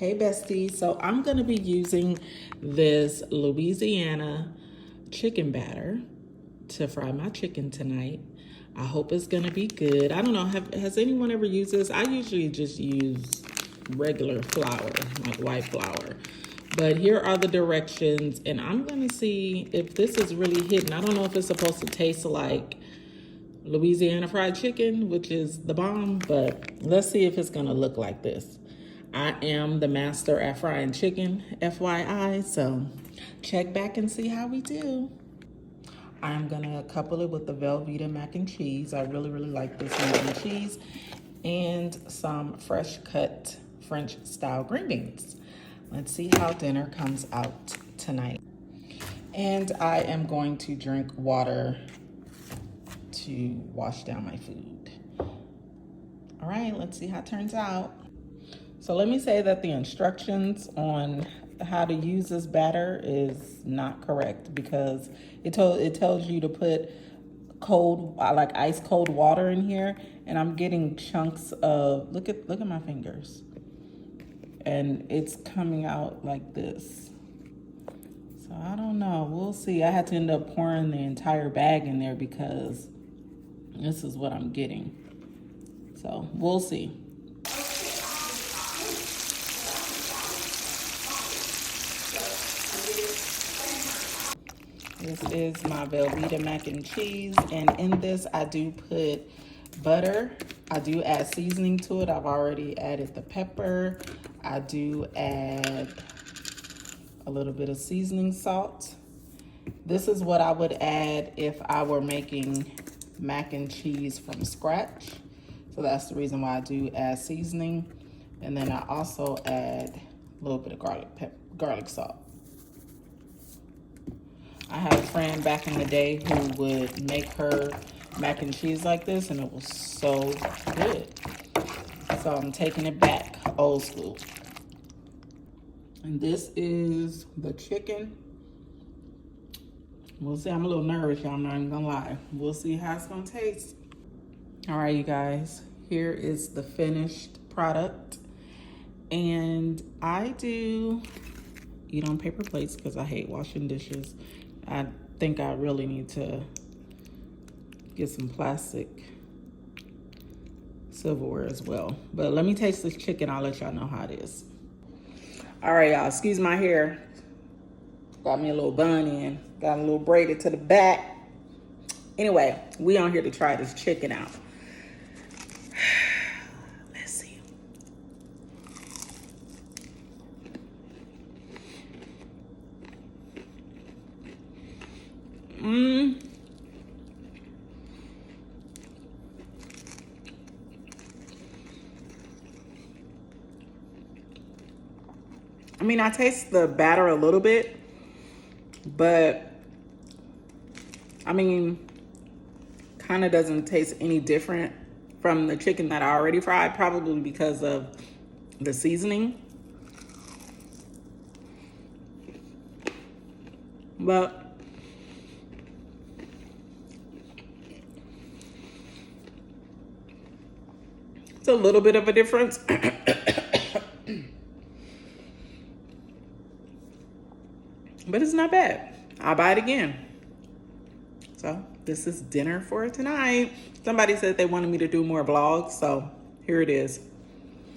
Hey bestie, so I'm gonna be using this Louisiana chicken batter to fry my chicken tonight. I hope it's gonna be good. I don't know, has anyone ever used this? I usually just use regular flour, like white flour. But here are the directions, and I'm gonna see if this is really hitting. I don't know if it's supposed to taste like Louisiana fried chicken, which is the bomb, but let's see if it's gonna look like this. I am the master at frying chicken, FYI, so check back and see how we do. I'm gonna couple it with the Velveeta mac and cheese. I really like this mac and cheese, and some fresh cut French style green beans. Let's see how dinner comes out tonight. And I am going to drink water to wash down my food. All right, let's see how it turns out. So let me say that the instructions on how to use this batter is not correct, because it tells you to put cold, like ice cold water in here, and I'm getting chunks of, look at my fingers, and it's coming out like this. So I don't know, we'll see. I had to end up pouring the entire bag in there because this is what I'm getting. So we'll see. This is my Velveeta mac and cheese, and in this I do put butter. I do add seasoning to it. I've already added the pepper. I do add a little bit of seasoning salt. This is what I would add if I were making mac and cheese from scratch. So that's the reason why I do add seasoning. And then I also add a little bit of garlic salt. I had a friend back in the day who would make her mac and cheese like this, and it was so good. So I'm taking it back, old school. And this is the chicken. We'll see. I'm a little nervous, y'all, I'm not even gonna lie. We'll see how it's gonna taste. All right, you guys, here is the finished product. And I do eat on paper plates because I hate washing dishes. I think I really need to get some plastic silverware as well. But let me taste this chicken. I'll let y'all know how it is. All right, y'all, excuse my hair. Got me a little bun in. Got a little braided to the back. Anyway, we on here to try this chicken out. Let's see. I mean, I taste the batter a little bit, but I mean, kind of doesn't taste any different from the chicken that I already fried, probably because of the seasoning. But it's a little bit of a difference. But it's not bad. I'll buy it again. So this is dinner for tonight. Somebody said they wanted me to do more vlogs, so here it is.